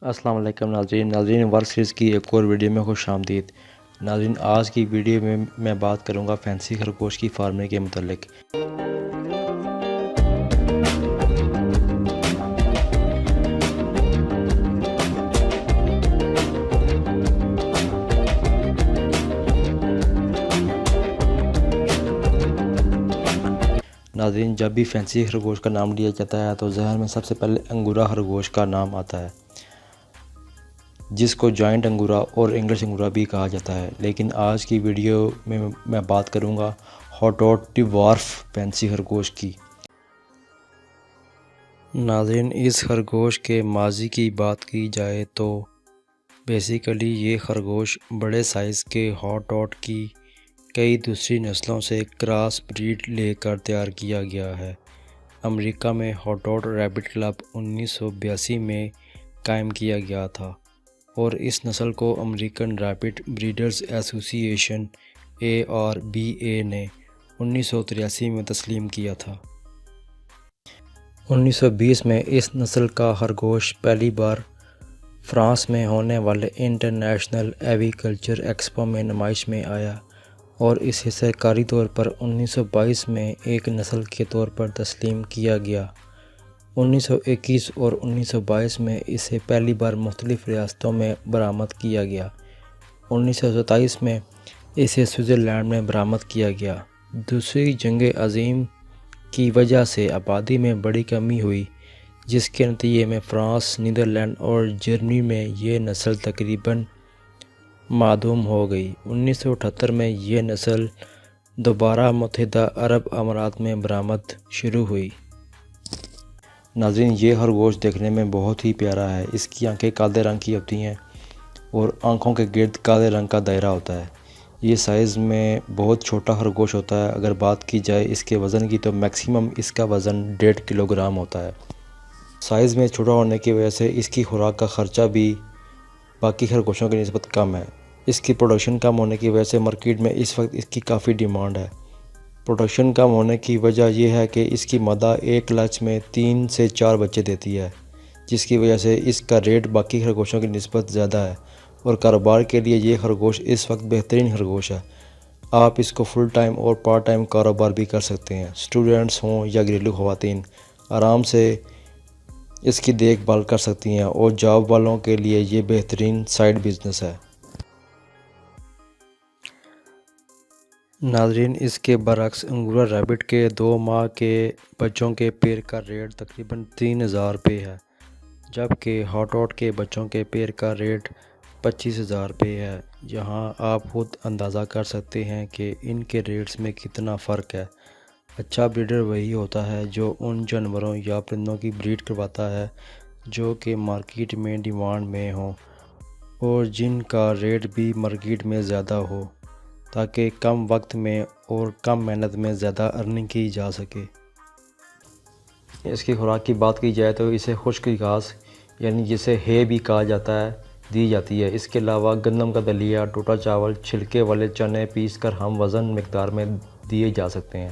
السلام علیکم ناظرین ورک سیریز کی ایک اور ویڈیو میں خوش آمدید۔ ناظرین آج کی ویڈیو میں میں بات کروں گا فینسی خرگوش کی فارمنگ کے متعلق۔ ناظرین جب بھی فینسی خرگوش کا نام لیا جاتا ہے تو ذہن میں سب سے پہلے انگورا خرگوش کا نام آتا ہے، جس کو جوائنٹ انگورا اور انگلش انگورا بھی کہا جاتا ہے، لیکن آج کی ویڈیو میں میں بات کروں گا ہاٹوٹ ڈوارف فینسی خرگوش کی۔ ناظرین اس خرگوش کے ماضی کی بات کی جائے تو بیسیکلی یہ خرگوش بڑے سائز کے ہاٹوٹ کی کئی دوسری نسلوں سے کراس بریڈ لے کر تیار کیا گیا ہے۔ امریکہ میں ہاٹوٹ ریبٹ کلب 1982 میں قائم کیا گیا تھا اور اس نسل کو امریکن ریبٹ بریڈرز ایسوسی ایشن ARBA نے 1983 میں تسلیم کیا تھا۔ 1920 میں اس نسل کا خرگوش پہلی بار فرانس میں ہونے والے انٹرنیشنل ایوی کلچر ایکسپو میں نمائش میں آیا اور اس سے سرکاری طور پر 1922 میں ایک نسل کے طور پر تسلیم کیا گیا۔ 1921 اور 1922 میں اسے پہلی بار مختلف ریاستوں میں برآمد کیا گیا۔ 1927 میں اسے سوئٹزرلینڈ میں برآمد کیا گیا۔ دوسری جنگ عظیم کی وجہ سے آبادی میں بڑی کمی ہوئی، جس کے نتیجے میں فرانس، نیدرلینڈ اور جرمنی میں یہ نسل تقریباً معدوم ہو گئی۔ 1978 میں یہ نسل دوبارہ متحدہ عرب امارات میں برآمد شروع ہوئی۔ ناظرین یہ خرگوش دیکھنے میں بہت ہی پیارا ہے۔ اس کی آنکھیں کالے رنگ کی ہوتی ہیں اور آنکھوں کے گرد کالے رنگ کا دائرہ ہوتا ہے۔ یہ سائز میں بہت چھوٹا خرگوش ہوتا ہے۔ اگر بات کی جائے اس کے وزن کی تو میکسیمم اس کا وزن 1.5 کلو گرام ہوتا ہے۔ سائز میں چھوٹا ہونے کی وجہ سے اس کی خوراک کا خرچہ بھی باقی خرگوشوں کی نسبت کم ہے۔ اس کی پروڈکشن کم ہونے کی وجہ سے مارکیٹ میں اس وقت اس کی کافی ڈیمانڈ ہے۔ پروڈکشن کم ہونے کی وجہ یہ ہے کہ اس کی مادہ ایک لچ میں 3 سے 4 بچے دیتی ہے، جس کی وجہ سے اس کا ریٹ باقی خرگوشوں کی نسبت زیادہ ہے اور کاروبار کے لیے یہ خرگوش اس وقت بہترین خرگوش ہے۔ آپ اس کو فل ٹائم اور پارٹ ٹائم کاروبار بھی کر سکتے ہیں۔ اسٹوڈنٹس ہوں یا گھریلو خواتین آرام سے اس کی دیکھ بھال کر سکتی ہیں اور جاب والوں کے لیے یہ بہترین سائیڈ بزنس ہے۔ ناظرین اس کے برعکس انگورا ریبٹ کے 2 ماہ کے بچوں کے پیر کا ریٹ تقریباً 3000 روپے ہے، جبکہ ہاٹوٹ کے بچوں کے پیر کا ریٹ 25000 روپے ہے۔ یہاں آپ خود اندازہ کر سکتے ہیں کہ ان کے ریٹس میں کتنا فرق ہے۔ اچھا بریڈر وہی ہوتا ہے جو ان جانوروں یا پرندوں کی بریڈ کرواتا ہے جو کہ مارکیٹ میں ڈیمانڈ میں ہوں اور جن کا ریٹ بھی مارکیٹ میں زیادہ ہو، تاکہ کم وقت میں اور کم محنت میں زیادہ ارننگ کی جا سکے۔ اس کی خوراک کی بات کی جائے تو اسے خشک گھاس یعنی جسے ہے بھی کہا جاتا ہے دی جاتی ہے۔ اس کے علاوہ گندم کا دلیا، ٹوٹا چاول، چھلکے والے چنے پیس کر ہم وزن مقدار میں دیے جا سکتے ہیں۔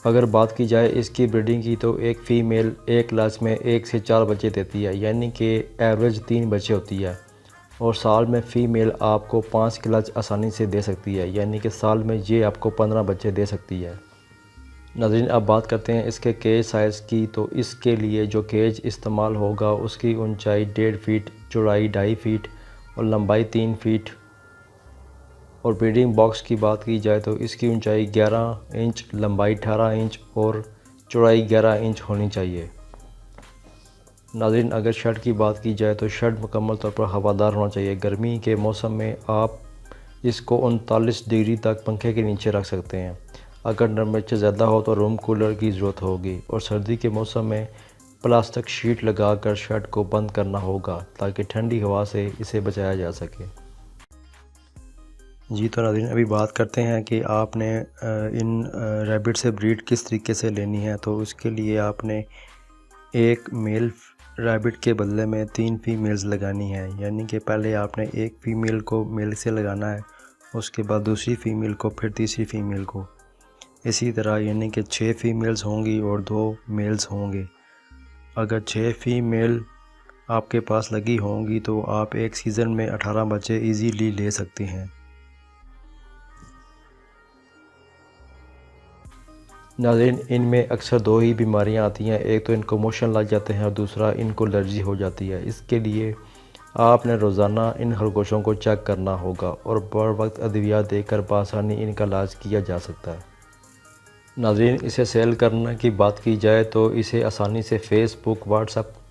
اگر بات کی جائے اس کی بریڈنگ کی تو ایک فیمیل ایک لچ میں 1 سے 4 بچے دیتی ہے، یعنی کہ ایوریج 3 بچے ہوتی ہے، اور سال میں فیمیل آپ کو 5 کلچ آسانی سے دے سکتی ہے، یعنی کہ سال میں یہ آپ کو 15 بچے دے سکتی ہے۔ ناظرین اب بات کرتے ہیں اس کے کیج سائز کی، تو اس کے لیے جو کیج استعمال ہوگا اس کی اونچائی 1.5 فیٹ، چوڑائی 2.5 فیٹ اور لمبائی 3 فیٹ، اور بریڈنگ باکس کی بات کی جائے تو اس کی اونچائی 11 انچ، لمبائی 18 انچ اور چوڑائی 11 انچ ہونی چاہیے۔ ناظرین اگر شیڈ کی بات کی جائے تو شیڈ مکمل طور پر ہوادار ہونا چاہیے۔ گرمی کے موسم میں آپ اس کو 39 ڈگری تک پنکھے کے نیچے رکھ سکتے ہیں۔ اگر ٹمپریچر زیادہ ہو تو روم کولر کی ضرورت ہوگی، اور سردی کے موسم میں پلاسٹک شیٹ لگا کر شیڈ کو بند کرنا ہوگا تاکہ ٹھنڈی ہوا سے اسے بچایا جا سکے۔ جی تو ناظرین ابھی بات کرتے ہیں کہ آپ نے ان ریبٹ سے بریڈ کس طریقے سے لینی ہے۔ تو اس کے لیے آپ نے ایک میل ریبٹ کے بدلے میں 3 فیمیلز لگانی ہے، یعنی کہ پہلے آپ نے ایک فیمیل کو میل سے لگانا ہے، اس کے بعد دوسری فیمیل کو، پھر تیسری فیمیل کو، اسی طرح یعنی کہ 6 فیمیلز ہوں گی اور 2 میلز ہوں گے۔ اگر 6 فیمیل آپ کے پاس لگی ہوں گی تو آپ ایک سیزن میں 18 بچے ایزیلی لے سکتے ہیں۔ ناظرین، ان میں اکثر دو ہی بیماریاں آتی ہیں، ایک تو ان کو موشن لگ جاتے ہیں اور دوسرا ان کو الرجی ہو جاتی ہے۔ اس کے لیے آپ نے روزانہ ان خرگوشوں کو چیک کرنا ہوگا اور بر وقت ادویات دے کر بآسانی ان کا علاج کیا جا سکتا ہے۔ ناظرین، اسے سیل کرنے کی بات کی جائے تو اسے آسانی سے فیس بک، واٹس ایپ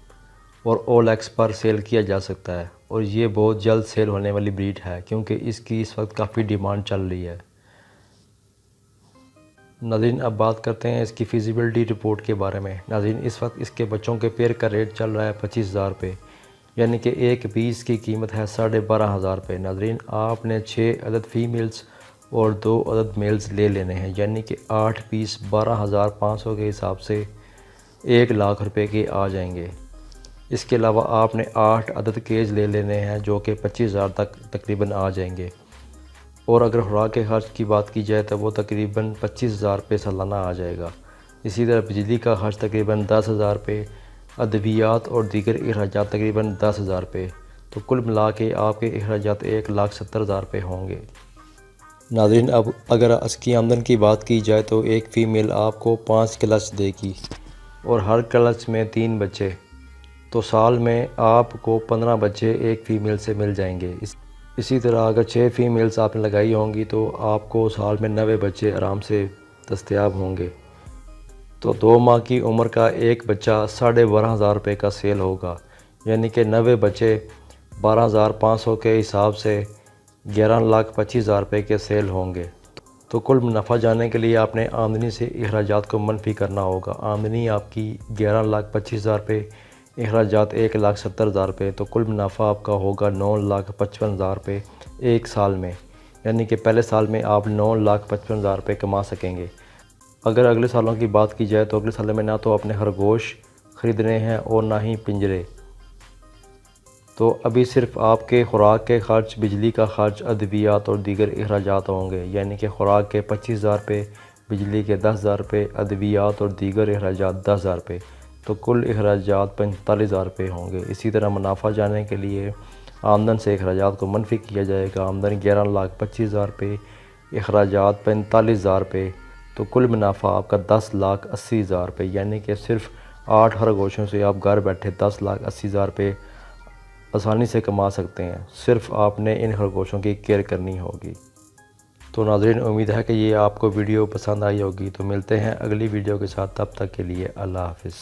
اور OLX پر سیل کیا جا سکتا ہے، اور یہ بہت جلد سیل ہونے والی بریڈ ہے کیونکہ اس کی اس وقت کافی ڈیمانڈ چل رہی ہے۔ ناظرین، اب بات کرتے ہیں اس کی فیزیبلٹی رپورٹ کے بارے میں۔ ناظرین، اس وقت اس کے بچوں کے پیر کا ریٹ چل رہا ہے 25,000 روپے، یعنی کہ ایک پیس کی قیمت ہے 12,500 روپے۔ ناظرین، آپ نے 6 عدد فیمیلز اور 2 عدد میلز لے لینے ہیں، یعنی کہ 8 پیس 12,500 کے حساب سے 1,00,000 روپے کے آ جائیں گے۔ اس کے علاوہ آپ نے 8 عدد کیج لے لینے ہیں جو کہ 25,000 تک تقریباً آ جائیں گے، اور اگر خوراک کے خرچ کی بات کی جائے تو وہ تقریباً 25,000 روپے سالانہ آ جائے گا۔ اسی طرح بجلی کا خرچ تقریباً 10,000 روپے، ادویات اور دیگر اخراجات تقریباً 10,000 روپے، تو کل ملا کے آپ کے اخراجات 1,70,000 روپے ہوں گے۔ ناظرین، اب اگر اس کی آمدن کی بات کی جائے تو ایک فیمیل آپ کو 5 کلچ دے گی اور ہر کلچ میں 3 بچے، تو سال میں آپ کو 15 بچے ایک فیمیل سے مل جائیں گے۔ اسی طرح اگر 6 فیمیلز آپ نے لگائی ہوں گی تو آپ کو سال میں 90 بچے آرام سے دستیاب ہوں گے، تو 2 ماہ کی عمر کا ایک بچہ 12,500 روپے کا سیل ہوگا، یعنی کہ 90 بچے 12,500 کے حساب سے 11,25,000 روپے کے سیل ہوں گے۔ تو کل منافع جاننے کے لیے آپ نے آمدنی سے اخراجات کو منفی کرنا ہوگا۔ آمدنی آپ کی 11,25,000 روپے، اخراجات 1,70,000 روپے، تو کل منافع آپ کا ہوگا 9,55,000 روپے ایک سال میں، یعنی کہ پہلے سال میں آپ 9,55,000 روپے کما سکیں گے۔ اگر اگلے سالوں کی بات کی جائے تو اگلے سال میں نہ تو اپنے خرگوش خریدنے ہیں اور نہ ہی پنجرے، تو ابھی صرف آپ کے خوراک کے خرچ، بجلی کا خرچ، ادویات اور دیگر اخراجات ہوں گے، یعنی کہ خوراک کے 25,000 روپے، بجلی کے 10,000 روپے، ادویات اور دیگر اخراجات 10,000 روپے، تو کل اخراجات 45,000 روپے ہوں گے۔ اسی طرح منافع جاننے کے لیے آمدن سے اخراجات کو منفی کیا جائے گا۔ آمدن 11,25,000 روپے، اخراجات 45,000 روپے، تو کل منافع آپ کا 10,80,000 روپے، یعنی کہ صرف 8 خرگوشوں سے آپ گھر بیٹھے 10,80,000 روپے آسانی سے کما سکتے ہیں، صرف آپ نے ان خرگوشوں کی کیئر کرنی ہوگی۔ تو ناظرین، امید ہے کہ یہ آپ کو ویڈیو پسند آئی ہوگی، تو ملتے ہیں اگلی ویڈیو کے ساتھ، تب تک کے لیے اللہ حافظ۔